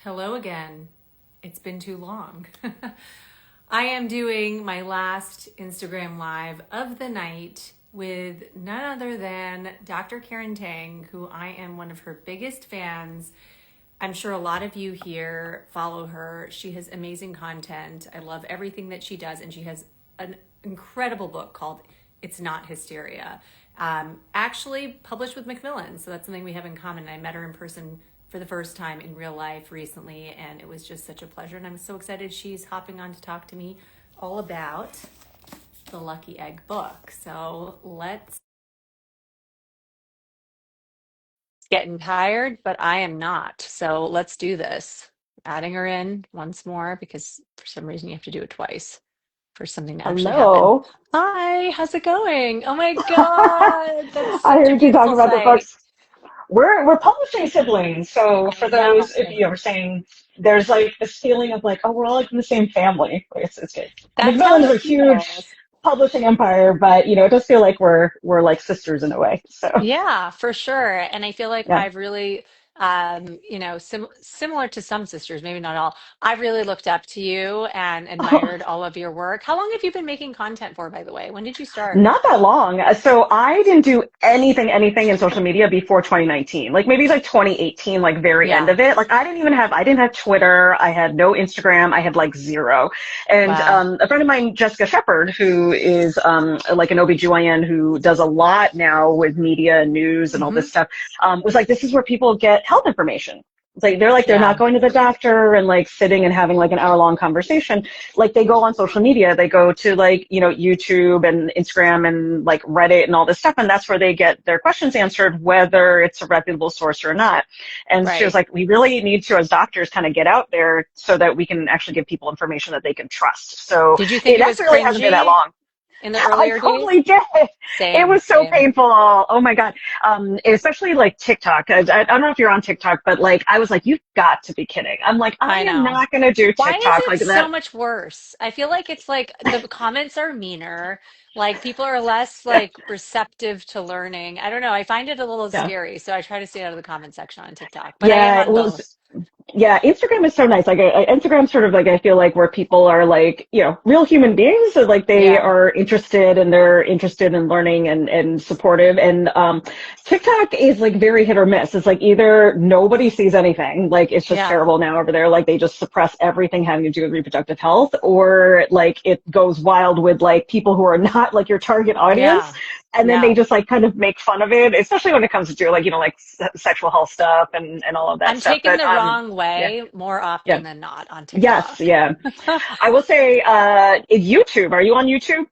Hello again. It's been too long. I am doing my last Instagram live of the night with none other than Dr. Karen Tang, who I am one of her biggest fans. I'm sure a lot of you here follow her. She has amazing content. I love everything that she does, and she has an incredible book called It's Not Hysteria. Actually published with Macmillan, so that's something we have in common. I met her in person for the first time in real life recently, and it was just such a pleasure. And I'm so excited she's hopping on to talk to me all about the Lucky Egg book. So let's getting tired, but I am not. So let's do this. Adding her in once more because for some reason you have to do it twice for something to actually happen. Hello. Hi, how's it going? Oh my God, that's I such a heard you talk beautiful about the sight. books. We're publishing siblings, so I for those if know. you are saying there's like this feeling of like, oh, we're all like in the same family. It's good. That's how Macmillan is it a huge feels. publishing empire, but it does feel like we're like sisters in a way. So Yeah, for sure. And I feel like yeah. I've really, similar to some sisters, maybe not all, I've really looked up to you and admired all of your work. How long have you been making content for, by the way? When did you start? Not that long. So I didn't do anything in social media before 2019. Like maybe like 2018, like very end Yeah. of it. Like I didn't have Twitter. I had no Instagram. I had like zero. And Wow. a friend of mine, Jessica Shepard, who is like an OBGYN who does a lot now with media and news and all Hmm. this stuff, was like, this is where people get health information. It's like they're not Yeah. going to the doctor and like sitting and having like an hour-long conversation. Like they go on social media, they go to like YouTube and Instagram and like Reddit and all this stuff, and that's where they get their questions answered, whether it's a reputable source or not. And she was Right. like, we really need to, as doctors, kind of get out there so that we can actually give people information that they can trust. So Did you think it it was actually really hasn't been that cringy long. in the I earlier days? totally did. It Same, was so same. painful. Oh my God. Especially like TikTok. I don't know if you're on TikTok, but like I was like, you've got to be kidding. I'm like, I I am know. not going to do Why is TikTok it like so that. much worse? I feel like it's like the comments are meaner. Like people are less like receptive to learning. I don't know. I find it a little Yeah. scary, so I try to stay out of the comment section on TikTok. But I am Yeah. on Well, both. yeah, Instagram is so nice. Like Instagram's sort of like I feel like where people are like, real human beings. So like they Yeah, are interested and they're interested in learning and supportive. And TikTok is like very hit or miss. It's like either nobody sees anything, like it's just yeah, terrible now over there, like they just suppress everything having to do with reproductive health, or like it goes wild with like people who are not like your target audience. yeah, And then they yeah. just like kind of make fun of it, especially when it comes to like, like sexual health stuff and all of that I'm stuff. taken But the wrong yeah. way more Yeah. often than not on Yes, TikTok. yeah. I will say, YouTube. Are you on YouTube?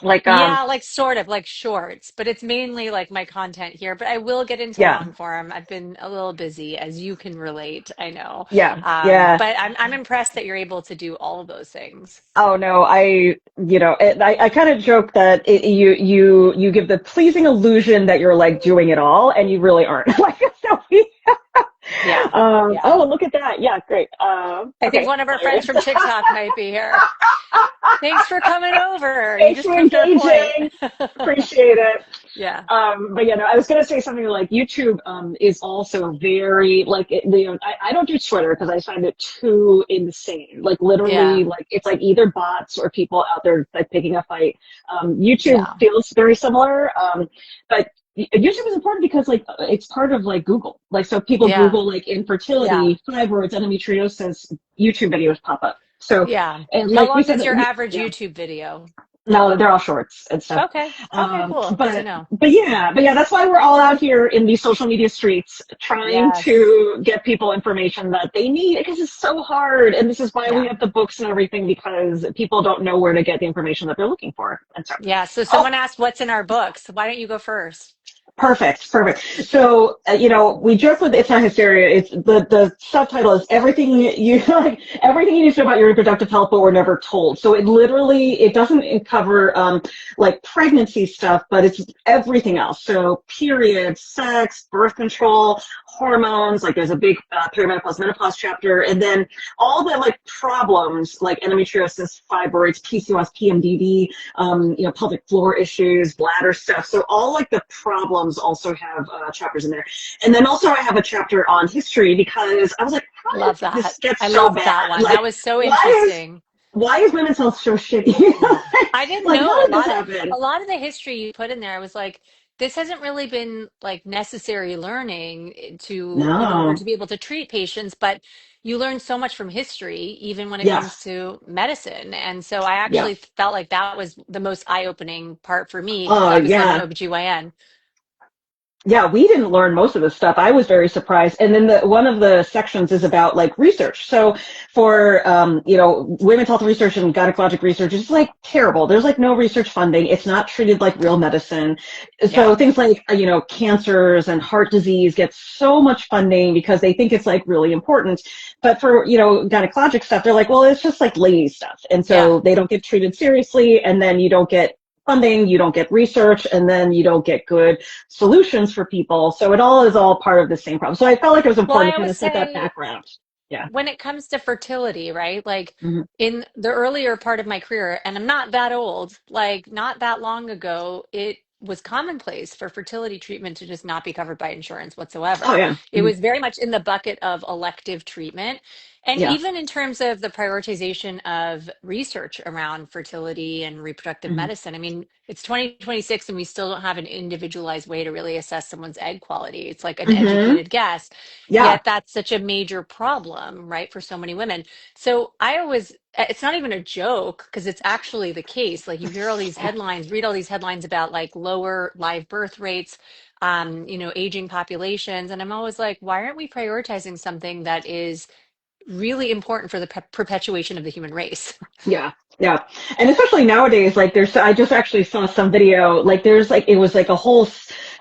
Like, Yeah, like sort of like shorts, but it's mainly like my content here. But I will get into yeah, long form. I've been a little busy, as you can relate, I know. yeah, yeah. But I'm impressed that you're able to do all of those things. Oh no, I kind of joke that you give the pleasing illusion that you're like doing it all, and you really aren't. Like, so Yeah, yeah. oh, look at that. Yeah, great. I think Okay. one of our friends from TikTok might be here. Thanks for coming over. You Thanks just for proved our point. engaging. Appreciate it. Yeah, But yeah, no, I was gonna say something like YouTube is also very like I don't do Twitter because I find it too insane. Like literally, yeah, like it's like either bots or people out there like picking a fight. YouTube yeah, feels very similar, but YouTube is important because like it's part of like Google. Like so, people yeah, Google like yeah, infertility, fibroids, endometriosis, YouTube videos pop up. So yeah. and How like we long said, is your average yeah. YouTube video? No, they're all shorts and stuff. Okay, okay, cool. Good to But know. but yeah, that's why we're all out here in these social media streets trying Yes. to get people information that they need because it's so hard. And this is why we Yeah. have the books and everything because people don't know where to get the information that they're looking for. And so, Yeah. So oh, someone asked, what's in our books? Why don't you go first? perfect, perfect. So, we joke with It's Not Hysteria. It's the subtitle is everything you like, everything you need to know about your reproductive health, but we're never told. So it doesn't cover like pregnancy stuff, but it's everything else. So, periods, sex, birth control, hormones, like there's a big perimenopause, menopause chapter, and then all the like problems like endometriosis, fibroids, PCOS, PMDD, pelvic floor issues, bladder stuff. So all like the problems also have chapters in there. And then also I have a chapter on history because I was like, how did Love that. this get I so love bad? that one. Like, That was so why is interesting. why is women's health so shitty? Yeah. I didn't Like, know how did this happen? a lot of the history you put in there. I was like, this hasn't really been like necessary learning to in order to No. be able to treat patients, but you learn so much from history, even when it comes Yes. to medicine. And so I Yeah. actually felt like that was the most eye-opening part for me because obviously I'm an Yeah. OBGYN. Yeah, we didn't learn most of this stuff. I was very surprised. And then one of the sections is about like research. So for, women's health research and gynecologic research is like terrible. There's like no research funding. It's not treated like real medicine. So Yeah. things like, cancers and heart disease get so much funding because they think it's like really important. But for, gynecologic stuff, they're like, well, it's just like lady stuff. And Yeah. so they don't get treated seriously. And then you don't get funding, you don't get research, and then you don't get good solutions for people. So it all is all part of the same problem. So I felt like it was Well, I important to kind always of set that say background. Yeah. when it comes to fertility, right? Like Mm-hmm. in the earlier part of my career, and I'm not that old, like not that long ago, it was commonplace for fertility treatment to just not be covered by insurance Oh whatsoever. yeah. It Mm-hmm. was very much in the bucket of elective treatment. And Yeah. even in terms of the prioritization of research around fertility and reproductive Mm-hmm. medicine, I mean, it's 2026 and we still don't have an individualized way to really assess someone's egg quality. It's like an Mm-hmm. educated guess. Yeah. Yet that's such a major problem, right, for so many women. So I always, it's not even a joke because it's actually the case. Like you hear all these headlines, read all these headlines about like lower live birth rates, aging populations. And I'm always like, why aren't we prioritizing something that is really important for the perpetuation of the human race? Yeah, yeah. And especially nowadays, like I just actually saw some video, like there's like, it was like a whole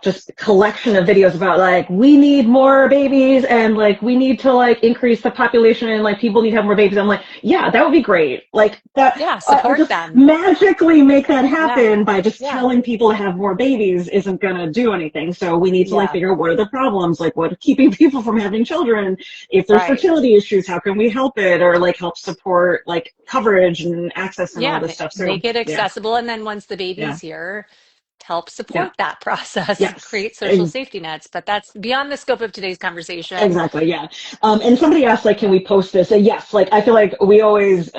just collection of videos about like, we need more babies and like, we need to like increase the population and like people need to have more babies. I'm like, yeah, that would be great. Like that, Yeah, support just them. magically make that Yeah, happen by just yeah, telling people to have more babies isn't going to do anything. So we need to like yeah, figure out what are the problems, like what are keeping people from having children. If there's right. fertility issues, how can we help it or like help support like coverage and access and all Yeah, this stuff. So make it yeah, accessible. And then once the yeah, baby's here, help yeah, support that process, yes, create social safety nets. But that's beyond the scope of today's conversation. exactly, yeah. And somebody asked like, can we post this? Yes, like I feel like we always,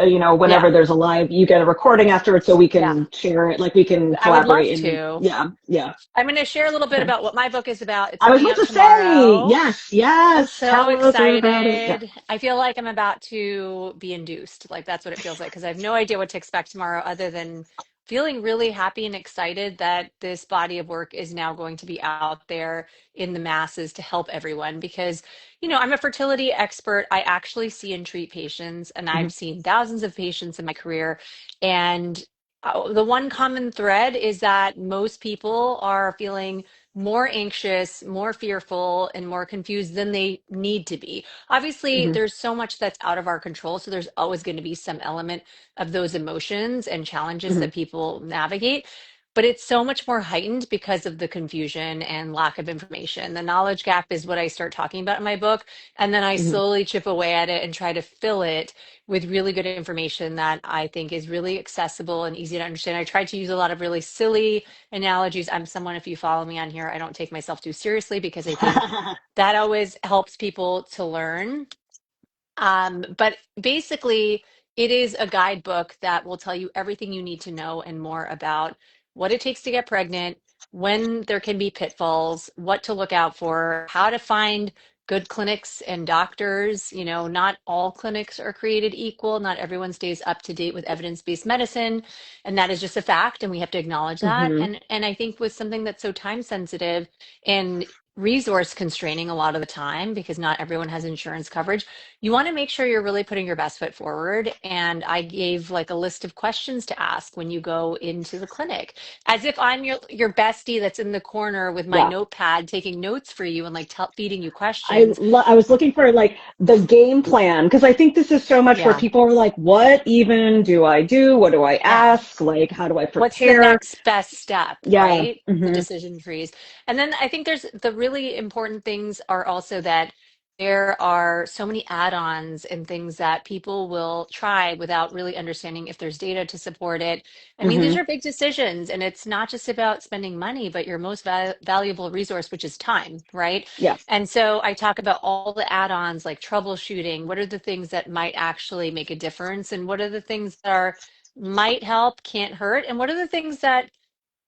Yeah, whenever there's a live, you get a recording afterwards, so we yeah, can share it, like we can I would love collaborate and to. yeah, yeah. I'm going to share a little bit Okay. about what my book is about. It's I was coming about out to say tomorrow. yes, I'm yes. so Tell us about it. Yeah. excited. I feel like I'm about to be induced. Like that's what it feels like because I have no idea what to expect tomorrow other than feeling really happy and excited that this body of work is now going to be out there in the masses to help everyone because, I'm a fertility expert. I actually see and treat patients and Mhm, I've seen thousands of patients in my career and the one common thread is that most people are feeling more anxious, more fearful, and more confused than they need to be. Obviously, mhm, there's so much that's out of our control. So there's always going to be some element of those emotions and challenges mhm, that people navigate. But it's so much more heightened because of the confusion and lack of information. The knowledge gap is what I start talking about in my book. And then I mhm. slowly chip away at it and try to fill it with really good information that I think is really accessible and easy to understand. I try to use a lot of really silly analogies. I'm someone, if you follow me on here, I don't take myself too seriously because I think that always helps people to learn. But basically, it is a guidebook that will tell you everything you need to know and more about what it takes to get pregnant, when there can be pitfalls, what to look out for, how to find good clinics and doctors. Not all clinics are created equal. Not everyone stays up to date with evidence-based medicine, and that is just a fact, and we have to acknowledge that. Mhm. And I think with something that's so time sensitive and resource constraining a lot of the time because not everyone has insurance coverage, you want to make sure you're really putting your best foot forward. And I gave like a list of questions to ask when you go into the clinic, as if I'm your bestie that's in the corner with my Yeah. notepad taking notes for you and like feeding you questions. I was looking for like the game plan because I think this is so much where Yeah, people are like, what even do I do? What do I yeah. ask? Like, how do I What's the prepare? next best step, Yeah. right? The Hmm. decision trees. And then I think there's the really important things are also that there are so many add-ons and things that people will try without really understanding if there's data to support it. I mean, these Hmm. are big decisions, and it's not just about spending money, but your most valuable resource, which is time, right? Yes. And so I talk about all the add-ons like troubleshooting. What are the things that might actually make a difference? And what are the things that are might help, can't hurt? And what are the things that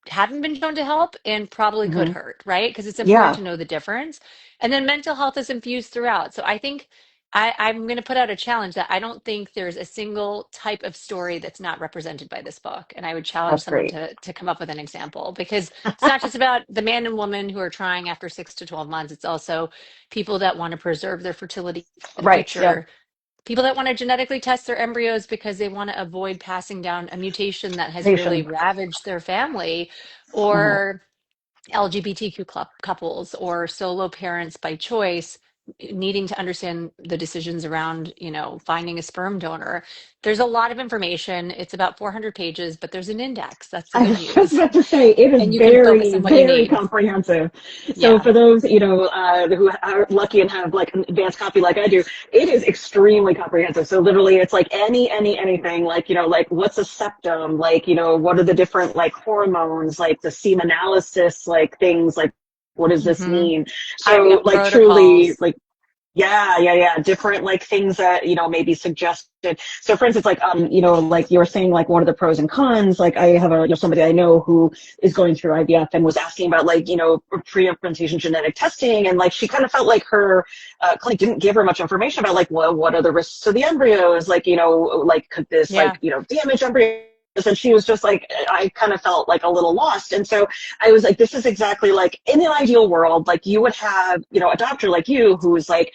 haven't been shown to help and probably could Hmm. hurt, right? Because it's important Yeah, to know the difference. And then mental health is infused throughout. So I think I'm going to put out a challenge that I don't think there's a single type of story that's not represented by this book. And I would challenge that's someone great. to come up with an example because it's not just about the man and woman who are trying after 6 to 12 months. It's also people that want to preserve their fertility for the Right. Yep. future, people that want to genetically test their embryos because they want to avoid passing down a mutation that has really Patient. ravaged their family, Hmm. or LGBTQ couples or solo parents by choice needing to understand the decisions around, finding a sperm donor. There's a lot of information. It's about 400 pages, but there's an index. That's the I good was just news. about to say it is And you can focus very, on what you very need. comprehensive. So Yeah. for those, who are lucky and have like an advanced copy like I do, it is extremely comprehensive. So literally it's like anything, like, like what's a septum? Like, what are the different like hormones, like the semen analysis, like things like, what does this Hmm. mean? So IVF like truly protocols. like, yeah. Different like things that, maybe suggested. So for instance, like, like you were saying, like what are the pros and cons? Like I have somebody I know who is going through IVF and was asking about like, pre-implantation genetic testing. And like, she kind of felt like her clinic didn't give her much information about like, well, what are the risks to the embryos? Like, like could this Yeah. like, damage embryos? And she was just like, I kind of felt like a little lost. And so I was like, this is exactly like in an ideal world, like you would have, a doctor like you who's like,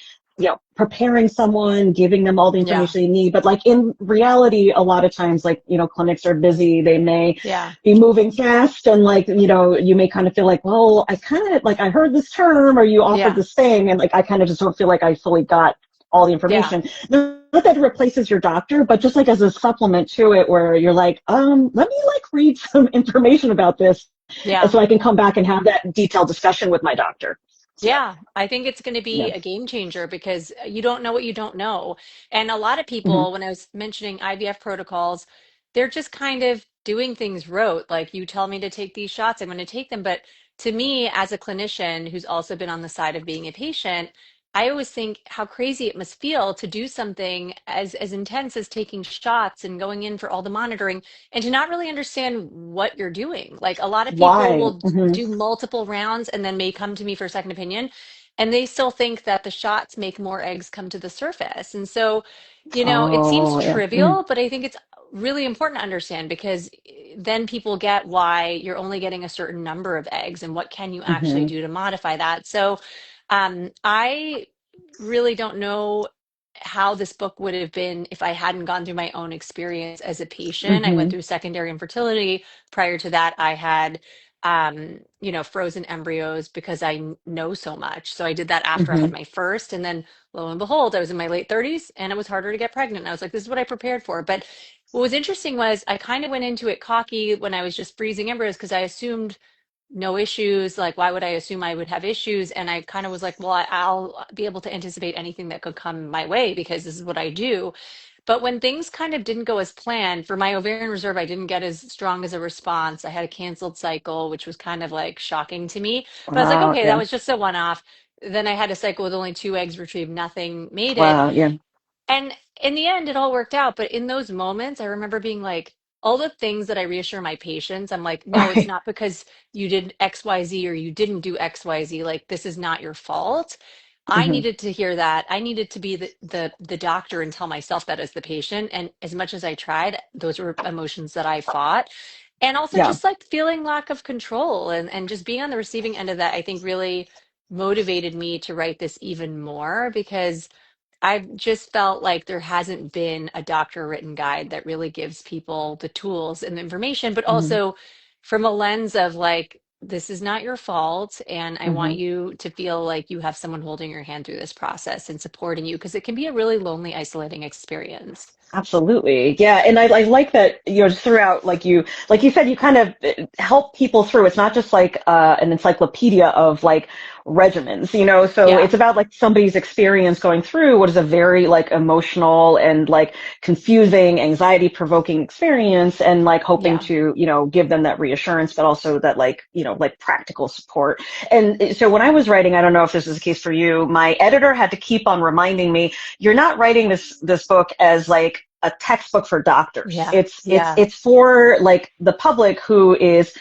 preparing someone, giving them all the Yeah. information they need. But like in reality, a lot of times, like, clinics are busy. They may Yeah. be moving fast. And like, you may kind of feel like, well, I kind of like, I heard this term or you offered Yeah. this thing. And like, I kind of just don't feel like I fully got all the Yeah. information. Not that it replaces your doctor, but just like as a supplement to it where you're like, let me like read some information about this Yeah. so I can come back and have that detailed discussion with my doctor. So, Yeah, I think it's going to yeah. be a game changer because you don't know what you don't know. And a lot of Hmm. people, when I was mentioning IVF protocols, they're just kind of doing things rote. Like, you tell me to take these shots, I'm going to take them. But to me, as a clinician who's also been on the side of being a patient, I always think how crazy it must feel to do something as intense as taking shots and going in for all the monitoring and to not really understand what you're doing. Like, a lot of people Why? will Hmm. do multiple rounds and then may come to me for a second opinion, and they still think that the shots make more eggs come to the surface. And so, it seems Oh, yeah. Mm-hmm. trivial, but I think it's really important to understand because then people get why you're only getting a certain number of eggs and what can you actually Mm-hmm. do to modify that. So I really don't know how this book would have been if I hadn't gone through my own experience as a patient. I went Mm-hmm. through secondary infertility. Prior to that, I had, frozen embryos because I know so much. So I did that after I had Mm-hmm. my first. And then lo and behold, I was in my late 30s and it was harder to get pregnant. And I was like, this is what I prepared for. But what was interesting was I kind of went into it cocky when I was just freezing embryos because I assumed no issues. Like, why would I assume I would have issues? And I kind of was like, well, I'll be able to anticipate anything that could come my way because this is what I do. But when things kind of didn't go as planned, for my ovarian reserve, I didn't get as strong as a response. I had a canceled cycle, which was kind of like shocking to me. But I was like, Wow. okay, that Yeah. was just a one off. Then I had a cycle with only 2 eggs retrieved, nothing made it. Wow. Yeah. And in the end, it all worked out. But in those moments, I remember being like, all the things that I reassure my patients, I'm like, no, it's Right. not because you did XYZ or you didn't do XYZ. Like, this is not your fault. I Mm-hmm. needed to hear that. I needed to be the doctor and tell myself that as the patient. And as much as I tried, those were emotions that I fought. And also Yeah. just like feeling lack of control and just being on the receiving end of that, I think really motivated me to write this even more because I've just felt like there hasn't been a doctor written guide that really gives people the tools and the information, but Mm-hmm. also from a lens of like, this is not your fault. And I want Mm-hmm. you to feel like you have someone holding your hand through this process and supporting you because it can be a really lonely, isolating experience. Absolutely. Yeah. And I like that, throughout, like you said, you kind of help people through. It's not just like, an encyclopedia of like regimens, so Yeah. it's about like somebody's experience going through what is a very like emotional and like confusing, anxiety provoking experience, and like hoping Yeah. to, give them that reassurance, but also that like, like practical support. And so when I was writing, I don't know if this is the case for you, my editor had to keep on reminding me, you're not writing this book as like a textbook for doctors. Yeah. Yeah. It's for like the public who is,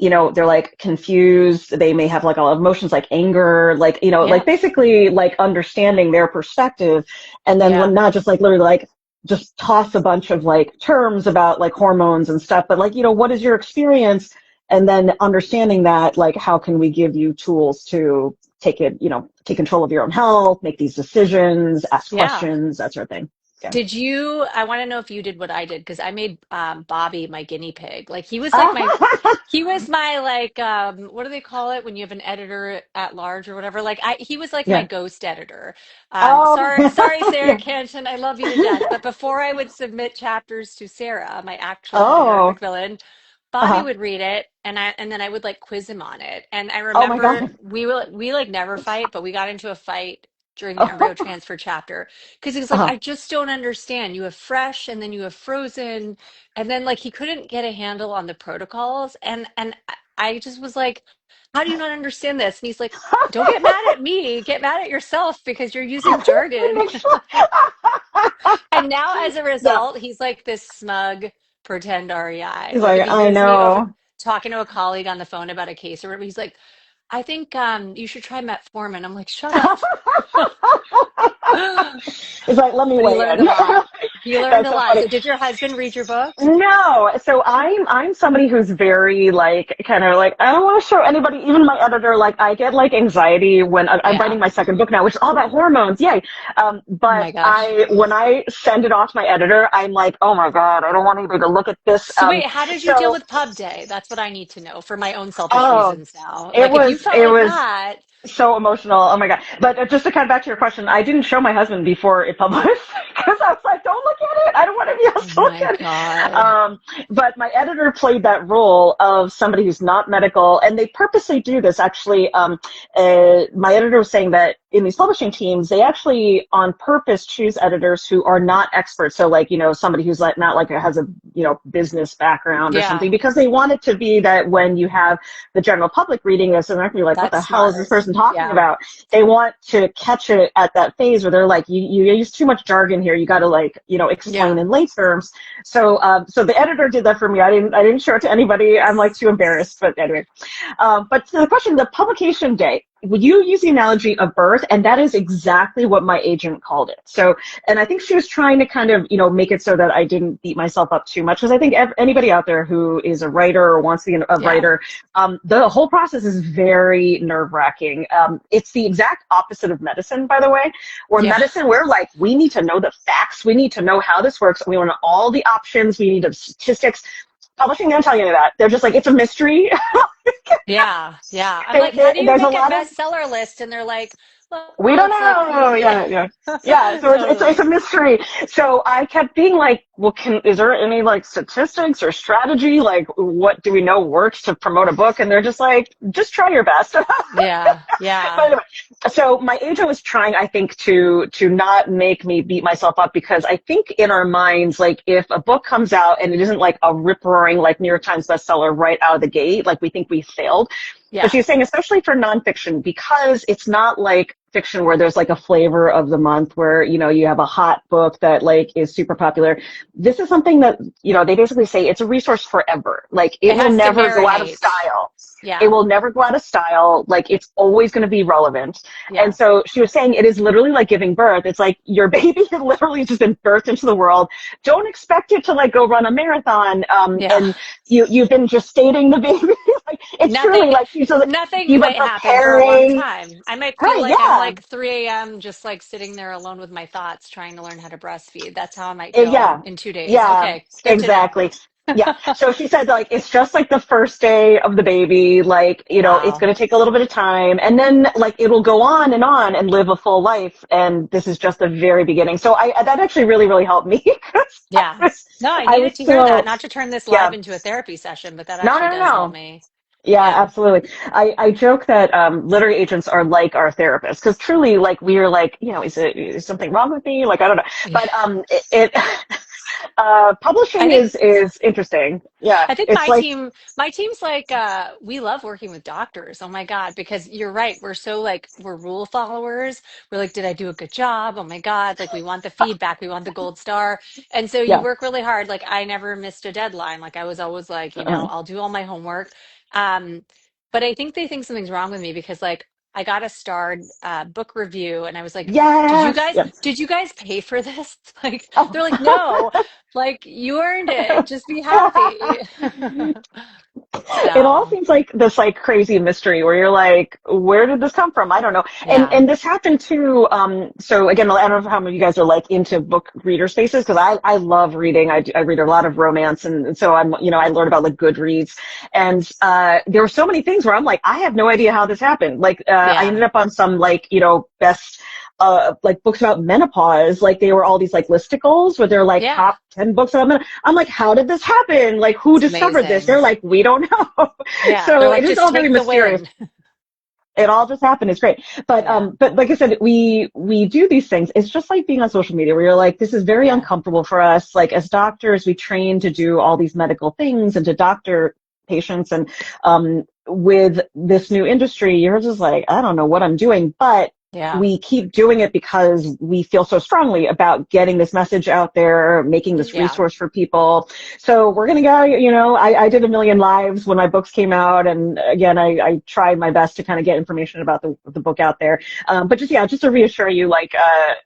they're like confused. They may have like a lot of emotions like anger, like, like Yeah. basically like understanding their perspective. And then Yeah. not just like literally like just toss a bunch of like terms about like hormones and stuff, but like, what is your experience? And then understanding that, like, how can we give you tools to take control of your own health, make these decisions, ask Yeah. questions, that sort of thing. Yeah. I want to know if you did what I did because I made Bobby my guinea pig. Like he was my like, what do they call it when you have an editor at large or whatever? He was like my Yeah. ghost editor. Oh, Sorry, Sarah yeah. Canton, I love you to death. But before I would submit chapters to Sarah, my actual Oh, heroic villain, Bobby uh-huh. would read it and then I would like quiz him on it. And I Oh my remember God. we like never fight, but we got into a fight during the embryo Oh, transfer chapter because he was like, uh-huh. I just don't understand. You have fresh and then you have frozen. And then like he couldn't get a handle on the protocols. And I just was like, how do you not understand this? And he's like, don't get mad at me. Get mad at yourself because you're using jargon. Make sure. And now as a Yeah. result, he's like this smug pretend REI. He's Like if like, he I hears me over know. talking to a colleague on the phone about a case or whatever, he's like, I think you should try metformin. I'm like, shut up. He's like, let me But he weigh learned a in. lot. He learned That's a so lot. funny. So did your husband read your books? No, so I'm somebody who's very like kind of like I don't want to show anybody, even my editor. Like I get like anxiety when I'm writing Yeah. my second book now, which is all about hormones. Yay! Oh But my gosh. I when I send it off to my editor, I'm like, oh my god, I don't want anybody to look at this. So wait, how did you deal So with pub day? That's what I need to know for my own selfish oh, reasons now. it Like if you was felt it like was that, so emotional. Oh my god! But just to come back to your question, I didn't show my husband before it published because I was like, "Don't look at it. I don't want anybody oh else to look my at it." God. But my editor played that role of somebody who's not medical, and they purposely do this. Actually, my editor was saying that in these publishing teams, they actually on purpose choose editors who are not experts. So, like somebody who's like not like has a business background or Yeah, something, because they want it to be that when you have the general public reading this, and they're not gonna be like, what that's the hell is this smart. person talking Yeah. about? They want to catch it at that phase where they're like, you use too much jargon here. You got to like, explain Yeah. in lay terms. So the editor did that for me. I didn't show it to anybody. I'm like too embarrassed, but anyway. But to the question, the publication day, you use the analogy of birth, and that is exactly what my agent called it. So, and I think she was trying to kind of, make it so that I didn't beat myself up too much, because I think anybody out there who is a writer or wants to be a Yeah. writer, the whole process is very nerve-wracking. It's the exact opposite of medicine, by the way. Where Yeah. medicine, we're like, we need to know the facts, we need to know how this works, we want all the options, we need the statistics. Publishing, they don't tell you any of that. They're just like, it's a mystery. Yeah. Yeah. I'm like, how do you There's a make a lot of bestseller list? And they're like, we well, don't it's like, know. yeah. Yeah. So it's Totally. a mystery. So I kept being like, well, is there any like statistics or strategy? Like, what do we know works to promote a book? And they're just like, just try your best. Yeah. But Yeah. anyway, so my agent was trying, I think, to not make me beat myself up, because I think in our minds, like if a book comes out and it isn't like a rip roaring like New York Times bestseller right out of the gate, like we think we failed. But Yeah. she's saying, especially for nonfiction, because it's not like fiction where there's like a flavor of the month where, you have a hot book that like is super popular. This is something that, they basically say it's a resource forever. Like it It will has to never go out of marinate. style. It Yeah. will never go out of style. Like it's always going to be relevant. And Yeah. so she was saying it is literally like giving birth. It's like your baby has literally just been birthed into the world. Don't expect it to like go run a marathon. Yeah. And you've been gestating the baby. Like it's truly Nothing, like she's like, nothing you've been might happen for a long preparing. time. I might feel Right. like I'm Yeah. like 3 a.m. just like sitting there alone with my thoughts trying to learn how to breastfeed. That's how I might feel Yeah. in 2 days. Yeah. Okay, good to know. Exactly. Yeah. So she said, like, it's just like the first day of the baby. Like, it's Wow. going to take a little bit of time. And then, like, it'll go on and live a full life. And this is just the very beginning. So that actually really, really helped me because Yeah. No, I I needed was to hear that. so, Not to turn this live yeah. into a therapy session, but that No, actually no, no, does help no. me. Yeah, Yeah. absolutely. I joke that literary agents are like our therapists because truly, like, we are like, is something wrong with me? Like, I don't know. Yeah. But I publishing think is interesting. Yeah, I think it's like, my team's like we love working with doctors. Oh my God, because you're right. We're so like we're rule followers. We're like, did I do a good job? Oh my God, like we want the feedback, we want the gold star. And so you yeah, work really hard. Like I never missed a deadline. Like I was always like, uh, I'll do all my homework. Um, but I think they think something's wrong with me because like I got a starred book review and I was like, yes, yeah. did you guys pay for this? Like they're like, Oh. no. Like you earned it. Just be happy. It all So, seems like this like crazy mystery where you're like, where did this come from? I don't know. And yeah. and this happened too. So again, I don't know how many of you guys are like into book reader spaces because I love reading. I read a lot of romance, and so I learned about like Goodreads, and there were so many things where I'm like, I have no idea how this happened. Like I Yeah. ended up on some like best like books about menopause, like they were all these like listicles where they're like Yeah. top 10 books about menopause. I'm like, how did this happen? Like, who It's discovered this? amazing. They're like, we don't know. Yeah. They're So it like, is just all very take the mysterious. win. It all just happened. It's great. Yeah. But like I said, we do these things. It's just like being on social media where you're like, this is very Yeah. uncomfortable for us. Like as doctors, we train to do all these medical things and to doctor patients. And with this new industry, you're just like, I don't know what I'm doing, but Yeah. we keep doing it because we feel so strongly about getting this message out there, making this Yeah. resource for people. So we're going to go, I did a million lives when my books came out. And again, I tried my best to kind of get information about the book out there. But just, yeah, just to reassure you, like,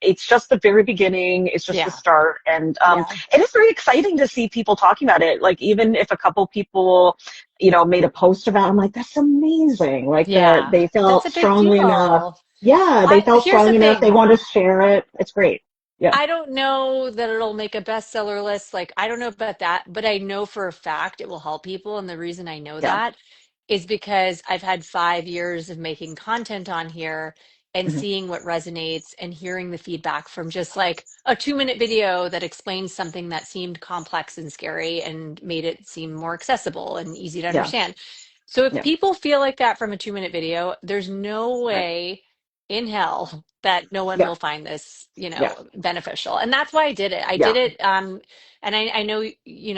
it's just the very beginning. It's just the Yeah. start. And Yeah. it is very exciting to see people talking about it. Like, even if a couple people, made a post about it, I'm like, that's amazing. Like that Yeah. they That's felt a big strongly enough. deal. Yeah, they I felt here's strong the enough. They thing. want to share it. It's great. Yeah. I don't know that it'll make a bestseller list. Like, I don't know about that, but I know for a fact it will help people. And the reason I know Yeah. that is because I've had 5 years of making content on here and Hmm. seeing what resonates and hearing the feedback from just like a 2 minute video that explains something that seemed complex and scary and made it seem more accessible and easy to Yeah. understand. So if Yeah. people feel like that from a 2 minute video, there's no Right. way in hell that no one Yeah. will find this, Yeah. beneficial. And that's why I did it. I Yeah. did it. And I know,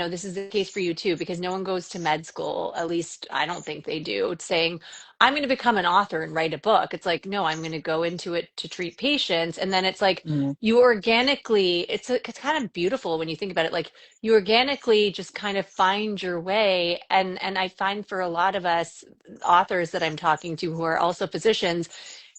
this is the case for you too, because no one goes to med school. At least I don't think they do. It's saying, I'm going to become an author and write a book. It's like, no, I'm going to go into it to treat patients. And then it's like, Mm. you organically, it's kind of beautiful when you think about it. Like you organically just kind of find your way. And I find for a lot of us authors that I'm talking to who are also physicians,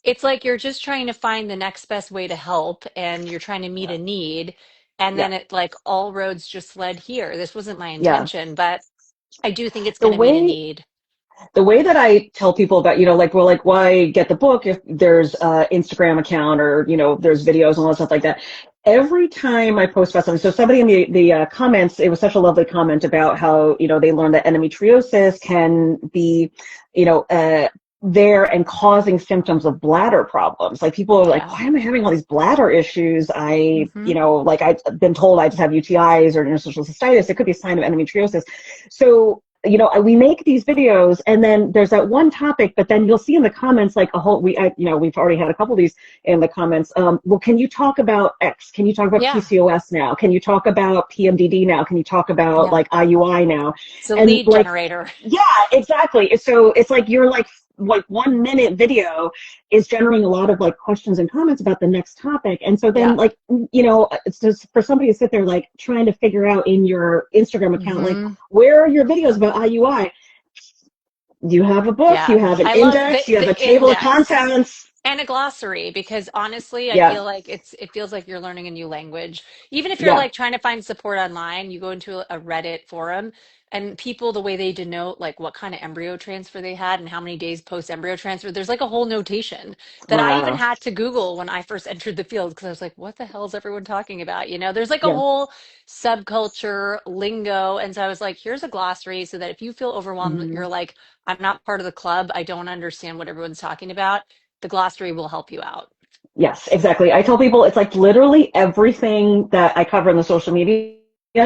it's like you're just trying to find the next best way to help and you're trying to meet Yeah. a need. And Yeah. then it like all roads just led here. This wasn't my Yeah. intention, but I do think it's The going to meet a way need. the way that I tell people about, like, well, like, why get the book if there's a Instagram account or, there's videos and all that stuff like that. Every time I post about something, so somebody in the comments, it was such a lovely comment about how, they learned that endometriosis can be, you know, uh, there and causing symptoms of bladder problems. Like people are like, Yeah. why am I having all these bladder issues? Hmm. Like I've been told I just have UTIs or interstitial cystitis. It could be a sign of endometriosis. So we make these videos and then there's that one topic, but then you'll see in the comments like we've already had a couple of these in the comments. Well, can you talk about X? Can you talk about Yeah. PCOS now? Can you talk about PMDD now? Can you talk about Yeah. like IUI now? It's a And lead like, generator. yeah, exactly. So it's like you're like 1 minute video is generating a lot of like questions and comments about the next topic. And so then Yeah. like, it's just for somebody to sit there like trying to figure out in your Instagram account, like Hmm. where are your videos about IUI? You have a book, you Yeah. have an I love index, you have a the table of index. contents. And a glossary, because honestly, I Yeah. feel like it feels like you're learning a new language. Even if you're Yeah. like trying to find support online, you go into a Reddit forum and people, the way they denote like what kind of embryo transfer they had and how many days post embryo transfer, there's like a whole notation that I even Wow. had to Google when I first entered the field because I was like, what the hell is everyone talking about? You know, there's like a Yeah. whole subculture lingo. And so I was like, here's a glossary so that if you feel overwhelmed, Hmm. you're like, I'm not part of the club. I don't understand what everyone's talking about, the glossary will help you out. Yes, exactly. I tell people it's like literally everything that I cover in the social media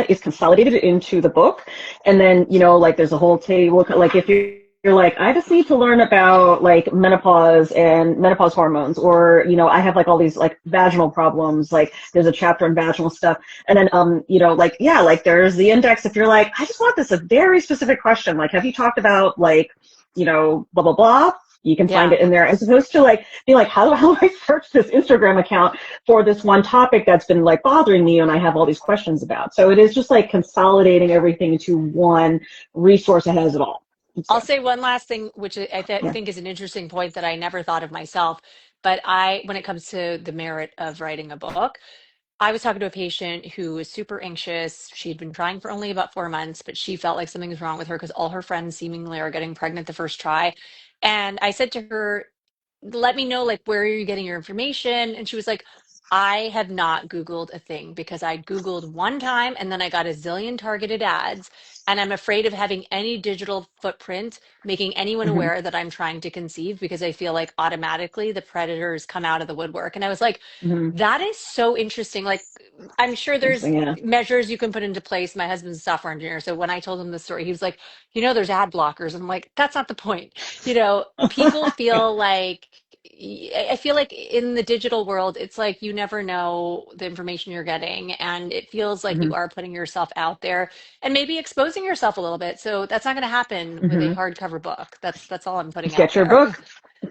is consolidated into the book. And then, like there's a whole table, like if you're like, I just need to learn about like menopause and menopause hormones, or, I have like all these like vaginal problems, like there's a chapter on vaginal stuff. And then, like, yeah, like there's the index if you're like, I just want this a very specific question. Like, have you talked about like, blah, blah, blah. You can find Yeah. it in there, as opposed to like be like, how do I search this Instagram account for this one topic that's been like bothering me and I have all these questions about. So it is just like consolidating everything into one resource that has it all. I'll So say one last thing, which yeah. think is an interesting point that I never thought of myself. But when it comes to the merit of writing a book, I was talking to a patient who was super anxious. She'd been trying for only about 4 months, but she felt like something was wrong with her because all her friends seemingly are getting pregnant the first try. And I said to her, let me know, like, where are you getting your information? And she was like, I have not Googled a thing because I Googled one time and then I got a zillion targeted ads. And I'm afraid of having any digital footprint making anyone Hmm. aware that I'm trying to conceive because I feel like automatically the predators come out of the woodwork. And I was like, Hmm. that is so interesting. Like, I'm sure there's Interesting. Yeah. measures you can put into place. My husband's a software engineer. So when I told him the story, he was like, there's ad blockers. I'm like, that's not the point. People Yeah. feel like, I feel like in the digital world, it's like you never know the information you're getting, and it feels like Hmm. you are putting yourself out there and maybe exposing yourself a little bit. So that's not going to happen with a Hmm. hardcover book. That's all I'm putting out Get your there. book.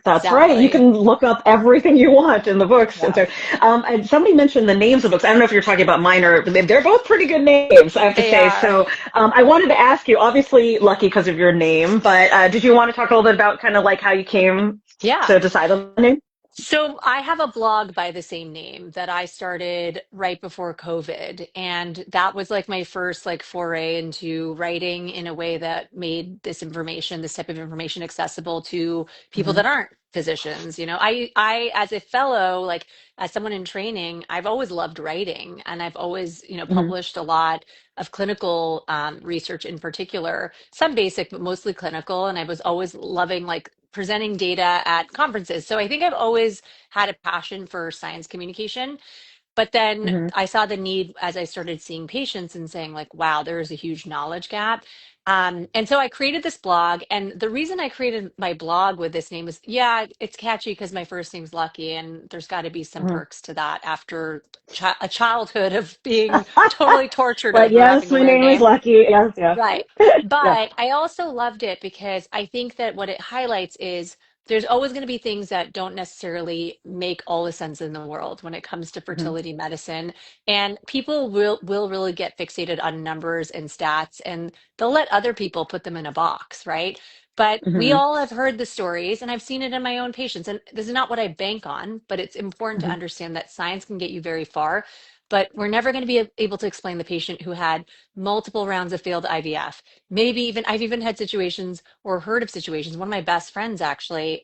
That's right. You Exactly. can look up everything you want in the books. And Yeah, so, and somebody mentioned the names of books. I don't know if you're talking about mine or they're both pretty good names, I have to they say. are. So, I wanted to ask you, obviously lucky because of your name, but did you want to talk a little bit about kind of like how you came Yeah. to decide on the name? So I have a blog by the same name that I started right before COVID. And that was like my first like foray into writing in a way that made this type of information accessible to people Hmm. that aren't physicians. I as a fellow, like as someone in training, I've always loved writing and I've always, Hmm. published a lot of clinical research in particular, some basic, but mostly clinical. And I was always loving like presenting data at conferences. So I think I've always had a passion for science communication. But then Hmm. I saw the need as I started seeing patients and saying, like, wow, there is a huge knowledge gap. And so I created this blog. And the reason I created my blog with this name is, yeah, it's catchy because my first name's Lucky. And there's got to be some Hmm. perks to that after a childhood of being totally tortured Like, over yes, having a my weird name is name. Lucky. Yes, yeah. Right. Yeah. But I also loved it because I think that what it highlights is there's always going to be things that don't necessarily make all the sense in the world when it comes to Hmm. fertility medicine. And people will really get fixated on numbers and stats and they'll let other people put them in a box, right? But we Hmm. all have heard the stories and I've seen it in my own patients. And this is not what I bank on, but it's important to Hmm. understand that science can get you very far. But we're never going to be able to explain the patient who had multiple rounds of failed IVF. Maybe even I've even had situations or heard of situations. One of my best friends actually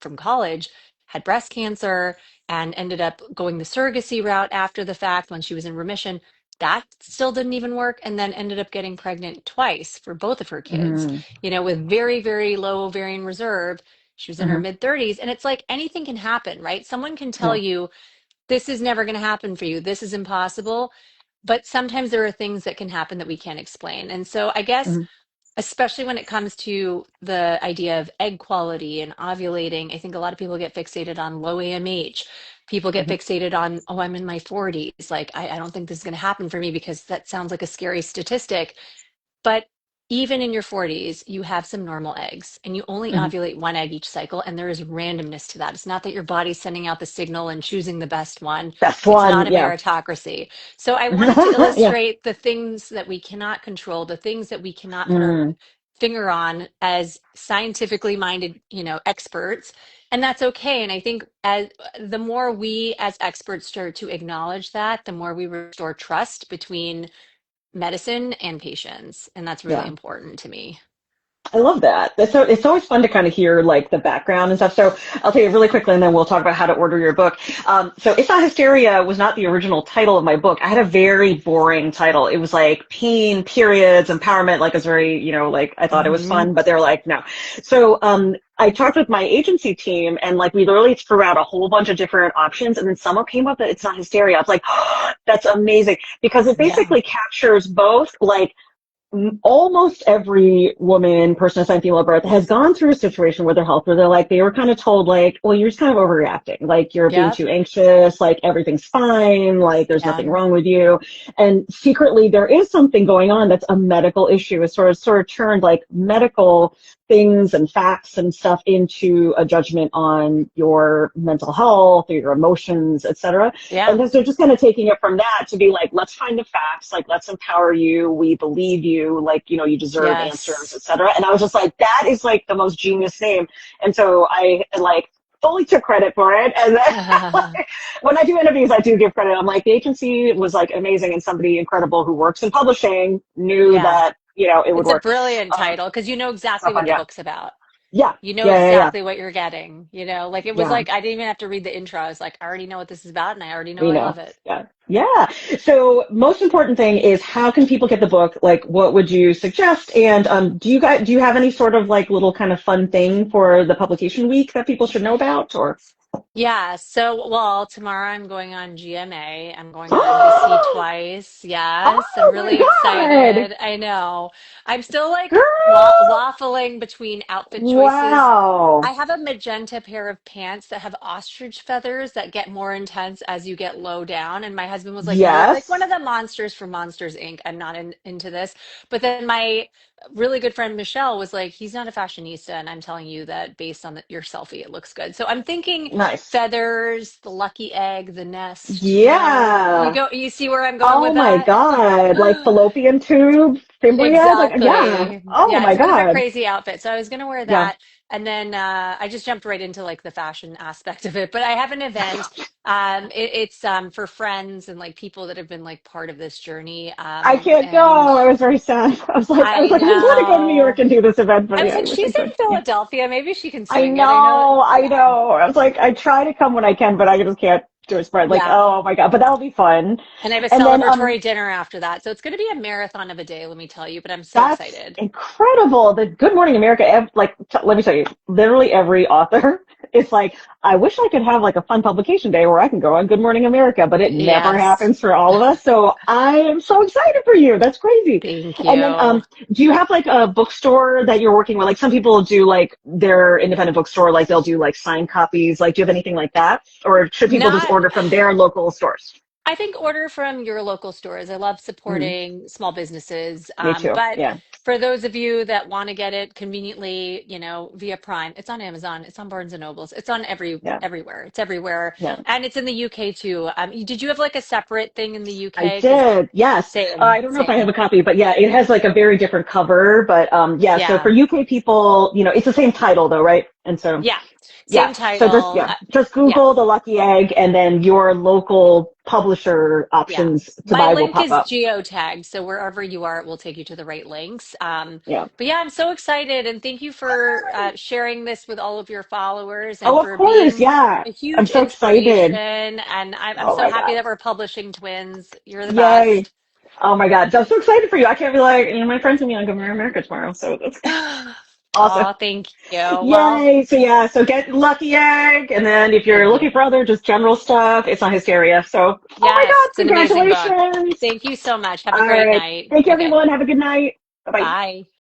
from college had breast cancer and ended up going the surrogacy route after the fact when she was in remission. That still didn't even work, and then ended up getting pregnant twice for both of her kids, Hmm. with very, very low ovarian reserve. She was in her Hmm. mid 30s, and it's like anything can happen, right? Someone can tell Yeah. you this is never going to happen for you. This is impossible. But sometimes there are things that can happen that we can't explain. And so I guess, Hmm. especially when it comes to the idea of egg quality and ovulating, I think a lot of people get fixated on low AMH. People get Hmm. fixated on, oh, I'm in my 40s. Like, I don't think this is going to happen for me because that sounds like a scary statistic. But even in your 40s, you have some normal eggs and you only Hmm. ovulate one egg each cycle. And there is randomness to that. It's not that your body's sending out the signal and choosing the best one. Best It's not one. a Yeah. meritocracy. So I wanted to Yeah. illustrate the things that we cannot control, the things that we cannot put our Mm. finger on as scientifically minded, experts. And that's okay. And I think as the more we as experts start to acknowledge that, the more we restore trust between medicine and patients. And that's really Yeah. important to me. I love that. It's always fun to kind of hear like the background and stuff. So I'll tell you really quickly and then we'll talk about how to order your book. So It's Not Hysteria was not the original title of my book. I had a very boring title. It was like pain, periods, empowerment. Like it's very, like I thought it was Hmm. fun, but they're like, no. So, I talked with my agency team and like we literally threw out a whole bunch of different options and then someone came up that It's Not Hysteria. I was like, oh, that's amazing because it Yeah. basically captures both like almost every woman, person assigned female at birth has gone through a situation with their health where they were kind of told like, well, you're just kind of overreacting. Like you're being Yep. too anxious. Like everything's fine. Like there's Yeah. nothing wrong with you. And secretly there is something going on that's a medical issue. It's sort of turned like medical things and facts and stuff into a judgment on your mental health or your emotions, etc. And Yeah. they're just kind of taking it from that to be like, let's find the facts, like let's empower you, we believe you, like you deserve answers, Yes. etc. And I was just like, that is like the most genius name. And so I like fully took credit for it. And then like, when I do interviews, I do give credit. I'm like, the agency was like amazing, and somebody incredible who works in publishing knew Yeah. that it would It's a work. brilliant Um, title because you know so exactly fun, what the yeah, book's about. yeah, You know yeah, yeah, yeah, exactly what you're getting. Like it was yeah. like I didn't even have to read the intro. I was like, I already know what this is about and I already know We I know. love it. Yeah. Yeah. So most important thing is how can people get the book? Like what would you suggest? And do you have any sort of like little kind of fun thing for the publication week that people should know about or Yeah, so well, tomorrow I'm going on GMA. I'm going on NBC Oh twice. Yes, I'm my really God. excited. I know. I'm still like Girl. waffling between outfit choices. I Wow. have a magenta pair of pants that have ostrich feathers that get more intense as you get low down. And my husband was like, "You look like one Yes. of the monsters from Monsters Inc." I'm not into this. But then my really good friend Michelle was like, "He's not a fashionista, and I'm telling you that based on your selfie, it looks good." So I'm thinking Nice. feathers, the lucky egg, the nest. Yeah. You see where I'm going Oh with my that? God. Like fallopian tube, fibria. Like, yeah. Exactly. Oh Yeah, my it's a bit of a God. crazy outfit. So I was going to wear Yeah. that. And then I just jumped right into like the fashion aspect of it. But I have an event. It's for friends and like people that have been like part of this journey. I can't And go. I was very sad. I was I like, I want to go to New York know. and do this event, but I was yeah, I like, wish I she's in could. Yeah. Philadelphia. Maybe she can I swing it. I know. know, I Yeah. know. I was like, I try to come when I can, but I just can't do a spread. Like, Yeah. oh my God, but that'll be fun. And I have a And then, celebratory dinner after that. So it's going to be a marathon of a day, let me tell you, but I'm so that's excited. incredible. The Good Morning America, let me tell you, literally every author is like, I wish I could have like a fun publication day where I can go on Good Morning America, but it never Yes. happens for all of us. So I am so excited for you. That's crazy. Thank And then, you. do you have like a bookstore that you're working with? Like some people do like their independent bookstore, like they'll do like signed copies. Like, do you have anything like that? Or should people just Not order from their local stores? I think order from your local stores. I love Mm, supporting small businesses. me too. But Yeah. for those of you that want to get it conveniently, via Prime, it's on Amazon, it's on Barnes and Nobles, it's on Yeah. everywhere. It's everywhere. Yeah. And it's in the UK too. Did you have like a separate thing in the I UK? Because did, yes. same, I don't know if I have same. a copy, but yeah, it has like a very different cover. But yeah, so for Yeah. UK people, it's the same title though, right? And so Yeah. yeah, Same so just title. just Yeah. Google the Lucky Egg, and then your local publisher Yeah. options to My buy will link pop is up. geotagged, so wherever you are, it will take you to the right links. Yeah. But yeah, I'm so excited, and thank you for sharing this with all of your followers and Oh, of for course, being yeah. a I'm huge so inspiration. excited. And I'm Oh so my happy God. that we're publishing twins. You're the Yay. best. Oh my God. I'm so excited for you. I can't be like, my friends will be on Good Morning America tomorrow, so that's awesome. Oh, thank you. Well, Yay! So yeah, so get Lucky Egg, and then if you're thank looking you. for other just general stuff, It's Not Hysteria. So, oh my Yes, God, it's an amazing book. congratulations! Thank you so much. Have a All great right, night. thank you Okay, everyone. Have a good night. Bye bye. bye.